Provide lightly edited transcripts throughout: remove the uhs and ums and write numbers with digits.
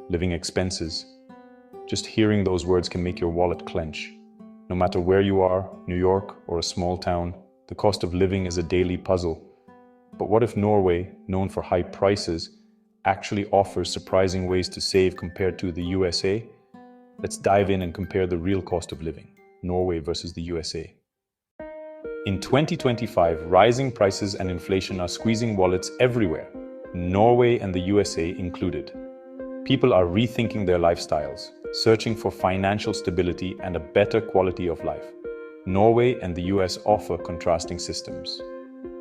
living expenses. Just hearing those words can make your wallet clench. No matter where you are, New York or a small town, the cost of living is a daily puzzle. But what if Norway, known for high prices, actually offers surprising ways to save compared to the USA? Let's dive in and compare the real cost of living, Norway versus the USA. In 2025, rising prices and inflation are squeezing wallets everywhere, Norway and the USA included. People are rethinking their lifestyles, searching for financial stability and a better quality of life. Norway and the US offer contrasting systems,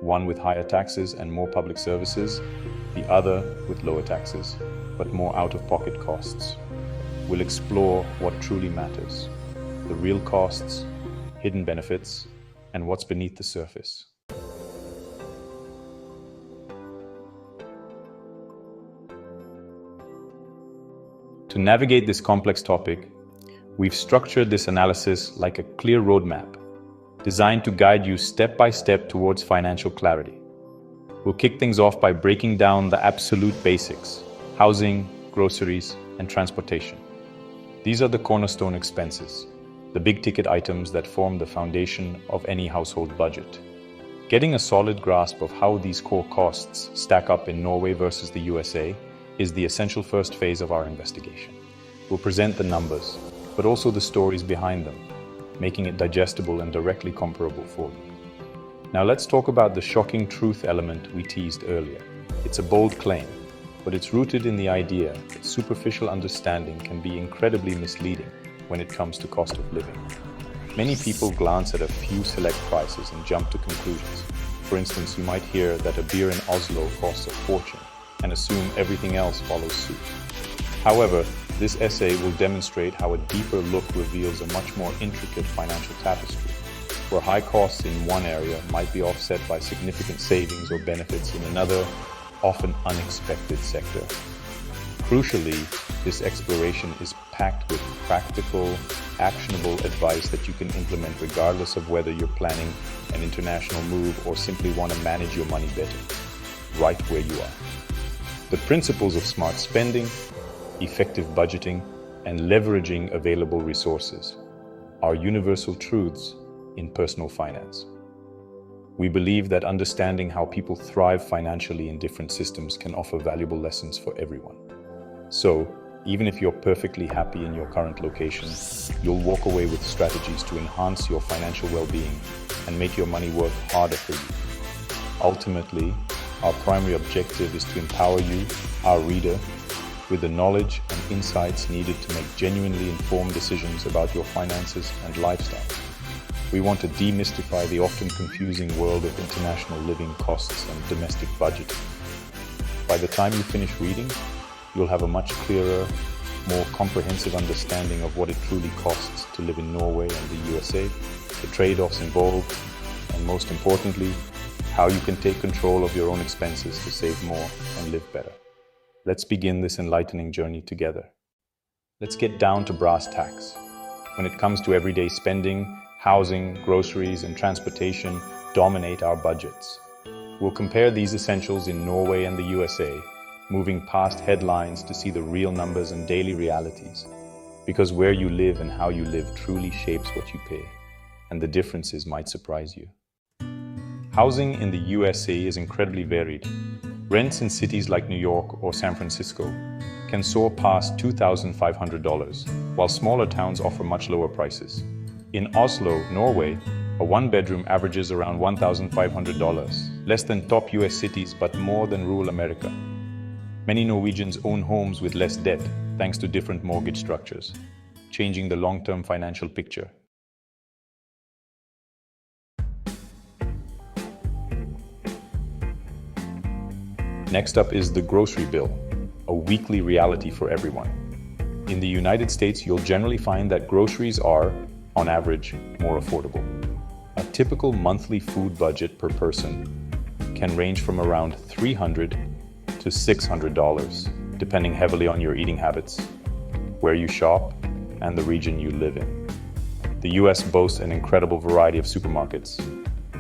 one with higher taxes and more public services, the other with lower taxes, but more out-of-pocket costs. We'll explore what truly matters, the real costs, hidden benefits, and what's beneath the surface. To navigate this complex topic, we've structured this analysis like a clear roadmap, designed to guide you step by step towards financial clarity. We'll kick things off by breaking down the absolute basics: housing, groceries, and transportation. These are the cornerstone expenses, the big-ticket items that form the foundation of any household budget. Getting a solid grasp of how these core costs stack up in Norway versus the USA is the essential first phase of our investigation. We'll present the numbers, but also the stories behind them, making it digestible and directly comparable for you. Now let's talk about the shocking truth element we teased earlier. It's a bold claim, but it's rooted in the idea that superficial understanding can be incredibly misleading when it comes to cost of living. Many people glance at a few select prices and jump to conclusions. For instance, you might hear that a beer in Oslo costs a fortune and assume everything else follows suit. However, this essay will demonstrate how a deeper look reveals a much more intricate financial tapestry, where high costs in one area might be offset by significant savings or benefits in another, often unexpected sector. Crucially, this exploration is packed with practical, actionable advice that you can implement regardless of whether you're planning an international move or simply want to manage your money better, right where you are. The principles of smart spending, effective budgeting, and leveraging available resources are universal truths in personal finance. We believe that understanding how people thrive financially in different systems can offer valuable lessons for everyone. So, even if you're perfectly happy in your current location, you'll walk away with strategies to enhance your financial well-being and make your money work harder for you. Ultimately, our primary objective is to empower you, our reader, with the knowledge and insights needed to make genuinely informed decisions about your finances and lifestyle. We want to demystify the often confusing world of international living costs and domestic budgeting. By the time you finish reading, you'll have a much clearer, more comprehensive understanding of what it truly costs to live in Norway and the USA, the trade-offs involved, and most importantly, how you can take control of your own expenses to save more and live better. Let's begin this enlightening journey together. Let's get down to brass tacks. When it comes to everyday spending, housing, groceries, and transportation dominate our budgets. We'll compare these essentials in Norway and the USA, moving past headlines to see the real numbers and daily realities. Because where you live and how you live truly shapes what you pay, and the differences might surprise you. Housing in the USA is incredibly varied. Rents in cities like New York or San Francisco can soar past $2,500, while smaller towns offer much lower prices. In Oslo, Norway, a one-bedroom averages around $1,500, less than top US cities but more than rural America. Many Norwegians own homes with less debt thanks to different mortgage structures, changing the long-term financial picture. Next up is the grocery bill, a weekly reality for everyone. In the United States, you'll generally find that groceries are, on average, more affordable. A typical monthly food budget per person can range from around $300 to $600, depending heavily on your eating habits, where you shop, and the region you live in. The US boasts an incredible variety of supermarkets,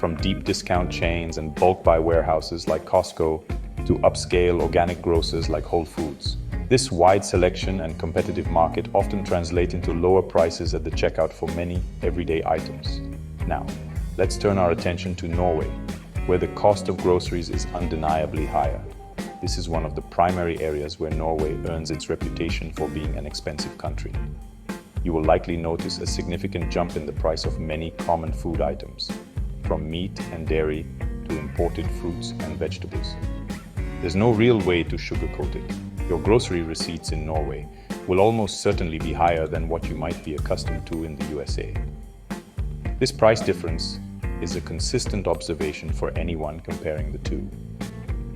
from deep discount chains and bulk buy warehouses like Costco to upscale organic grocers like Whole Foods. This wide selection and competitive market often translate into lower prices at the checkout for many everyday items. Now, let's turn our attention to Norway, where the cost of groceries is undeniably higher. This is one of the primary areas where Norway earns its reputation for being an expensive country. You will likely notice a significant jump in the price of many common food items, from meat and dairy to imported fruits and vegetables. There's no real way to sugarcoat it. Your grocery receipts in Norway will almost certainly be higher than what you might be accustomed to in the USA. This price difference is a consistent observation for anyone comparing the two.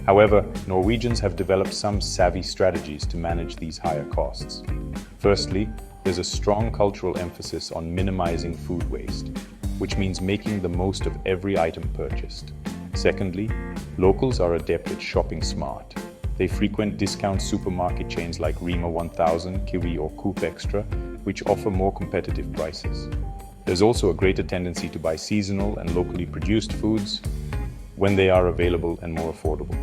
However, Norwegians have developed some savvy strategies to manage these higher costs. Firstly, there's a strong cultural emphasis on minimizing food waste, which means making the most of every item purchased. Secondly, locals are adept at shopping smart. They frequent discount supermarket chains like Rema 1000, Kiwi or Coop Extra, which offer more competitive prices. There's also a greater tendency to buy seasonal and locally produced foods when they are available and more affordable.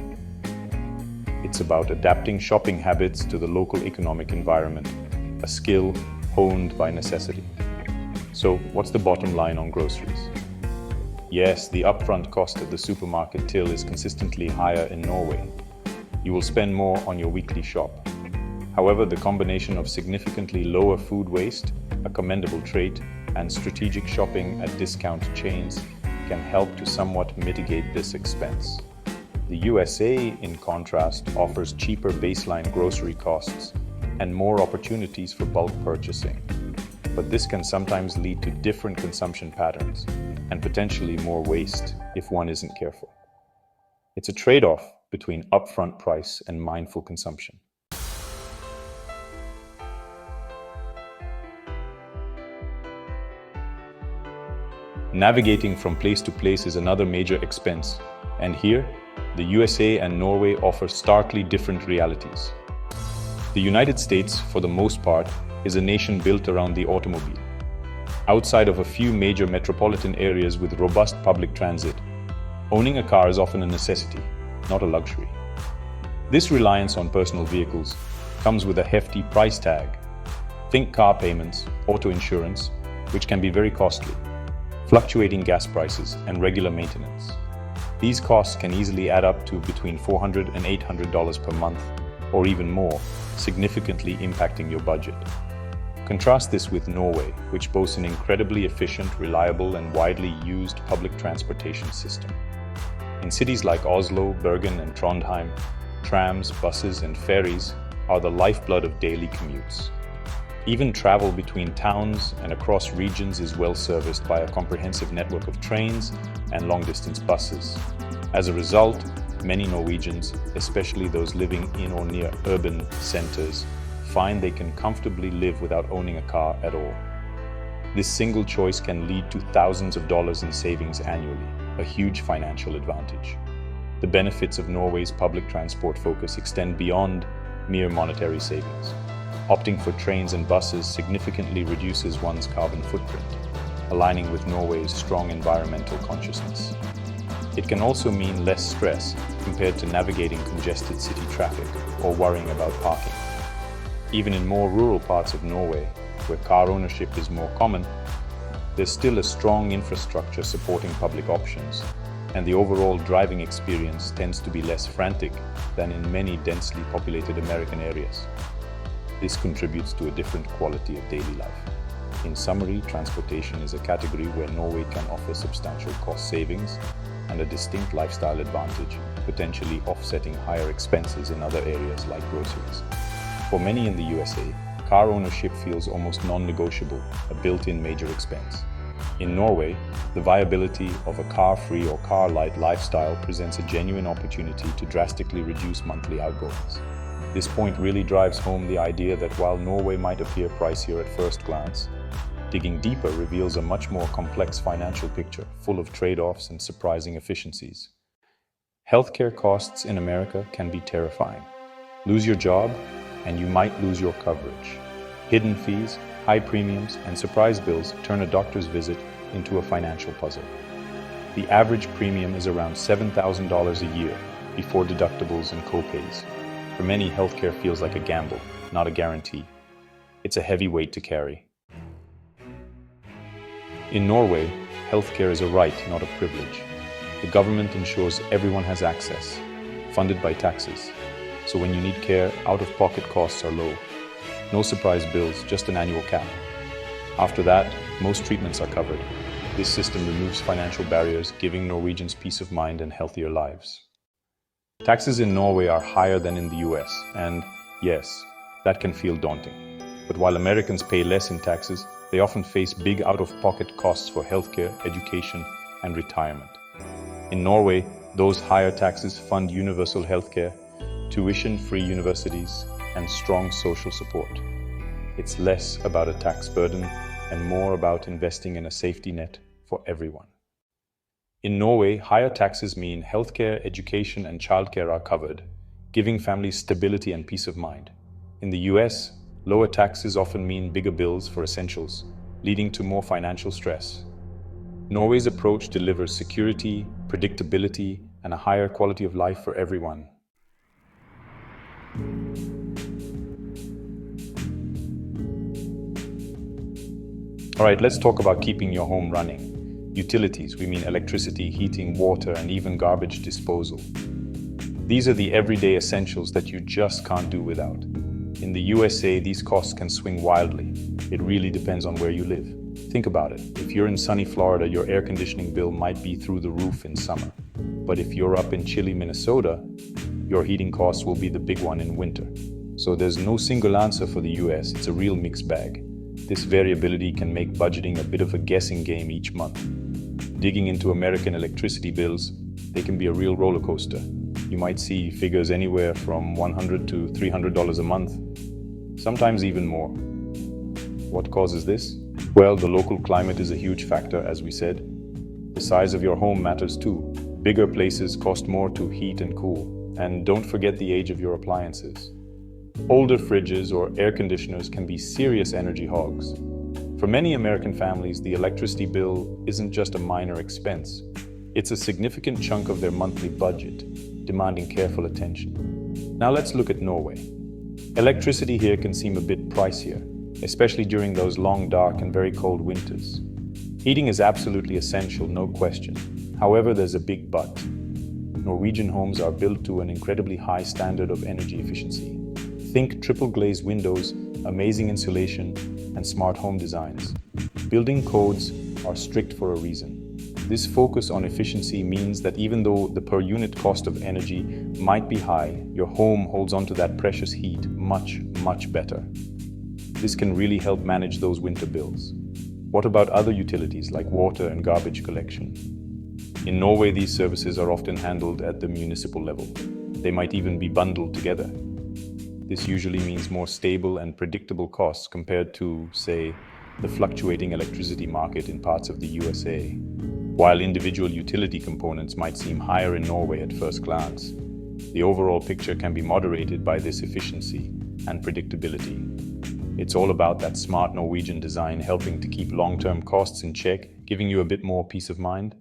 It's about adapting shopping habits to the local economic environment, a skill honed by necessity. So, what's the bottom line on groceries? Yes, the upfront cost of the supermarket till is consistently higher in Norway. You will spend more on your weekly shop. However, the combination of significantly lower food waste, a commendable trait, and strategic shopping at discount chains can help to somewhat mitigate this expense. The USA, in contrast, offers cheaper baseline grocery costs and more opportunities for bulk purchasing. But this can sometimes lead to different consumption patterns and potentially more waste if one isn't careful. It's a trade-off between upfront price and mindful consumption. Navigating from place to place is another major expense, and here, the USA and Norway offer starkly different realities. The United States, for the most part, is a nation built around the automobile. Outside of a few major metropolitan areas with robust public transit, owning a car is often a necessity, not a luxury. This reliance on personal vehicles comes with a hefty price tag. Think car payments, auto insurance, which can be very costly, fluctuating gas prices, and regular maintenance. These costs can easily add up to between $400 and $800 per month, or even more, significantly impacting your budget. Contrast this with Norway, which boasts an incredibly efficient, reliable, and widely used public transportation system. In cities like Oslo, Bergen, and Trondheim, trams, buses, and ferries are the lifeblood of daily commutes. Even travel between towns and across regions is well serviced by a comprehensive network of trains and long-distance buses. As a result, many Norwegians, especially those living in or near urban centers, find they can comfortably live without owning a car at all. This single choice can lead to thousands of dollars in savings annually, a huge financial advantage. The benefits of Norway's public transport focus extend beyond mere monetary savings. Opting for trains and buses significantly reduces one's carbon footprint, aligning with Norway's strong environmental consciousness. It can also mean less stress compared to navigating congested city traffic or worrying about parking. Even in more rural parts of Norway, where car ownership is more common, there's still a strong infrastructure supporting public options, and the overall driving experience tends to be less frantic than in many densely populated American areas. This contributes to a different quality of daily life. In summary, transportation is a category where Norway can offer substantial cost savings and a distinct lifestyle advantage, potentially offsetting higher expenses in other areas like groceries. For many in the USA, car ownership feels almost non-negotiable, a built-in major expense. In Norway, the viability of a car-free or car-light lifestyle presents a genuine opportunity to drastically reduce monthly outgoings. This point really drives home the idea that while Norway might appear pricier at first glance, digging deeper reveals a much more complex financial picture, full of trade-offs and surprising efficiencies. Healthcare costs in America can be terrifying. Lose your job, and you might lose your coverage. Hidden fees, high premiums, and surprise bills turn a doctor's visit into a financial puzzle. The average premium is around $7,000 a year before deductibles and copays, For many, healthcare feels like a gamble, not a guarantee. It's a heavy weight to carry. In Norway, healthcare is a right, not a privilege. The government ensures everyone has access, funded by taxes. So when you need care, out-of-pocket costs are low. No surprise bills, just an annual cap. After that, most treatments are covered. This system removes financial barriers, giving Norwegians peace of mind and healthier lives. Taxes in Norway are higher than in the US, and yes, that can feel daunting. But while Americans pay less in taxes, they often face big out-of-pocket costs for healthcare, education, and retirement. In Norway, those higher taxes fund universal healthcare, tuition-free universities, and strong social support. It's less about a tax burden and more about investing in a safety net for everyone. In Norway, higher taxes mean healthcare, education, and childcare are covered, giving families stability and peace of mind. In the US, lower taxes often mean bigger bills for essentials, leading to more financial stress. Norway's approach delivers security, predictability, and a higher quality of life for everyone. All right, let's talk about keeping your home running. Utilities, we mean electricity, heating, water, and even garbage disposal. These are the everyday essentials that you just can't do without. In the USA, these costs can swing wildly. It really depends on where you live. Think about it. If you're in sunny Florida, your air conditioning bill might be through the roof in summer. But if you're up in chilly Minnesota, your heating costs will be the big one in winter. So there's no single answer for the US. It's a real mixed bag. This variability can make budgeting a bit of a guessing game each month. Digging into American electricity bills, they can be a real roller coaster. You might see figures anywhere from $100 to $300 a month, sometimes even more. What causes this? Well, the local climate is a huge factor, as we said. The size of your home matters too. Bigger places cost more to heat and cool. And don't forget the age of your appliances. Older fridges or air conditioners can be serious energy hogs. For many American families, the electricity bill isn't just a minor expense. It's a significant chunk of their monthly budget, demanding careful attention. Now let's look at Norway. Electricity here can seem a bit pricier, especially during those long, dark, and very cold winters. Heating is absolutely essential, no question. However, there's a big but. Norwegian homes are built to an incredibly high standard of energy efficiency. Think triple glazed windows, amazing insulation, and smart home designs. Building codes are strict for a reason. This focus on efficiency means that even though the per unit cost of energy might be high, your home holds onto that precious heat much, much better. This can really help manage those winter bills. What about other utilities like water and garbage collection? In Norway, these services are often handled at the municipal level. They might even be bundled together. This usually means more stable and predictable costs compared to, say, the fluctuating electricity market in parts of the USA. While individual utility components might seem higher in Norway at first glance, the overall picture can be moderated by this efficiency and predictability. It's all about that smart Norwegian design helping to keep long-term costs in check, giving you a bit more peace of mind.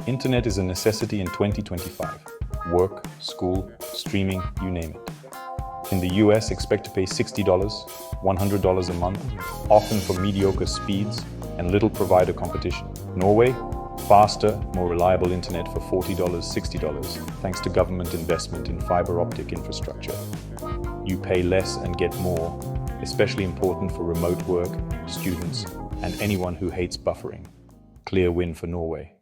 Internet is a necessity in 2025. Work, school, streaming, you name it. In the US, expect to pay $60, $100 a month, often for mediocre speeds and little provider competition. Norway, faster, more reliable internet for $40, $60, thanks to government investment in fiber optic infrastructure. You pay less and get more, especially important for remote work, students, and anyone who hates buffering. Clear win for Norway.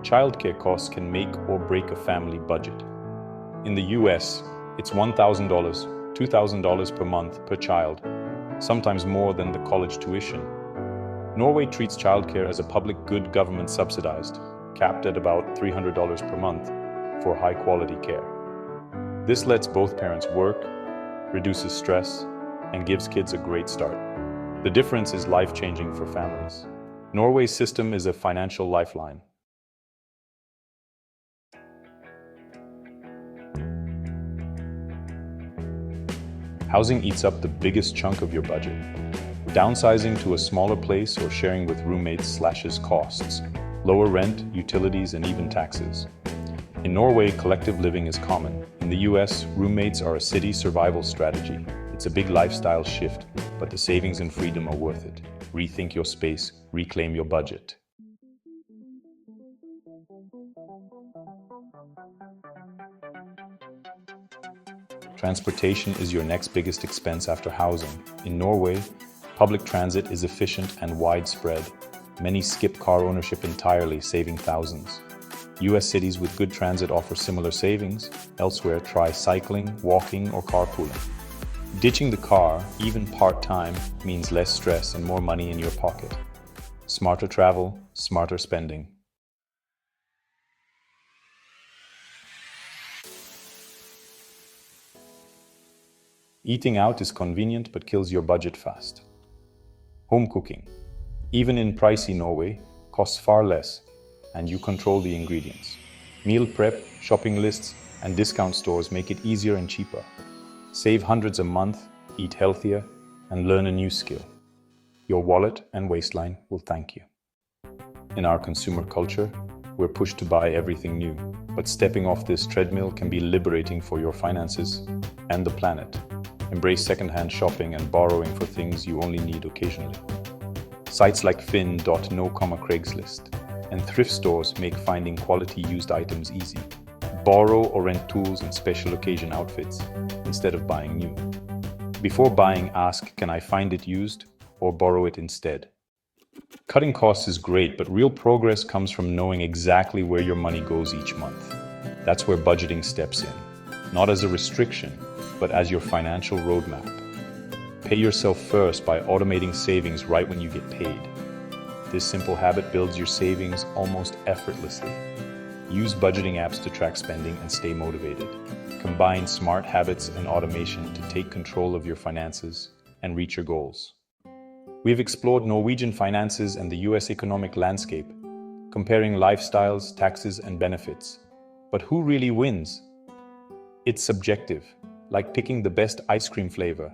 Childcare costs can make or break a family budget. In the US, it's $1,000, $2,000 per month per child, sometimes more than the college tuition. Norway treats childcare as a public good, government subsidized, capped at about $300 per month for high-quality care. This lets both parents work, reduces stress, and gives kids a great start. The difference is life-changing for families. Norway's system is a financial lifeline. Housing eats up the biggest chunk of your budget. Downsizing to a smaller place or sharing with roommates slashes costs, lower rent, utilities, and even taxes. In Norway, collective living is common. In the US, roommates are a city survival strategy. It's a big lifestyle shift, but the savings and freedom are worth it. Rethink your space, reclaim your budget. Transportation is your next biggest expense after housing. In Norway, public transit is efficient and widespread. Many skip car ownership entirely, saving thousands. US cities with good transit offer similar savings. Elsewhere, try cycling, walking, or carpooling. Ditching the car, even part-time, means less stress and more money in your pocket. Smarter travel, smarter spending. Eating out is convenient but kills your budget fast. Home cooking, even in pricey Norway, costs far less, and you control the ingredients. Meal prep, shopping lists, and discount stores make it easier and cheaper. Save hundreds a month, eat healthier, and learn a new skill. Your wallet and waistline will thank you. In our consumer culture, we're pushed to buy everything new, but stepping off this treadmill can be liberating for your finances and the planet. Embrace secondhand shopping and borrowing for things you only need occasionally. Sites like Finn.no, Craigslist, and thrift stores make finding quality used items easy. Borrow or rent tools and special occasion outfits instead of buying new. Before buying, ask, can I find it used, or borrow it instead? Cutting costs is great, but real progress comes from knowing exactly where your money goes each month. That's where budgeting steps in, not as a restriction, but as your financial roadmap. Pay yourself first by automating savings right when you get paid. This simple habit builds your savings almost effortlessly. Use budgeting apps to track spending and stay motivated. Combine smart habits and automation to take control of your finances and reach your goals. We've explored Norwegian finances and the US economic landscape, comparing lifestyles, taxes, and benefits. But who really wins? It's subjective, like picking the best ice cream flavor.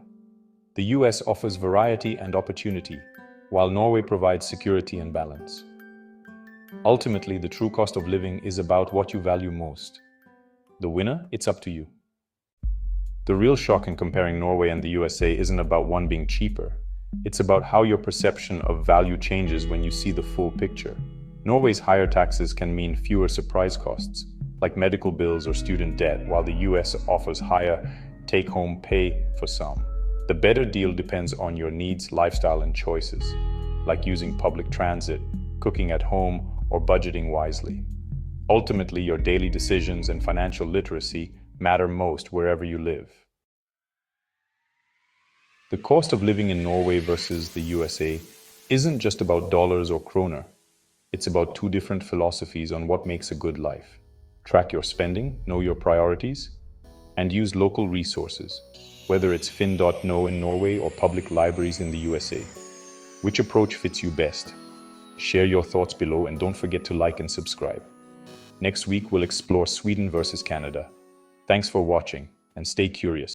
The US offers variety and opportunity, while Norway provides security and balance. Ultimately, the true cost of living is about what you value most. The winner, it's up to you. The real shock in comparing Norway and the USA isn't about one being cheaper. It's about how your perception of value changes when you see the full picture. Norway's higher taxes can mean fewer surprise costs, like medical bills or student debt, while the US offers higher take-home pay for some. The better deal depends on your needs, lifestyle, and choices, like using public transit, cooking at home, or budgeting wisely. Ultimately, your daily decisions and financial literacy matter most wherever you live. The cost of living in Norway versus the USA isn't just about dollars or kroner. It's about two different philosophies on what makes a good life. Track your spending, know your priorities, and use local resources, whether it's Finn.no in Norway or public libraries in the USA. Which approach fits you best? Share your thoughts below and don't forget to like and subscribe. Next week, we'll explore Sweden versus Canada. Thanks for watching and stay curious.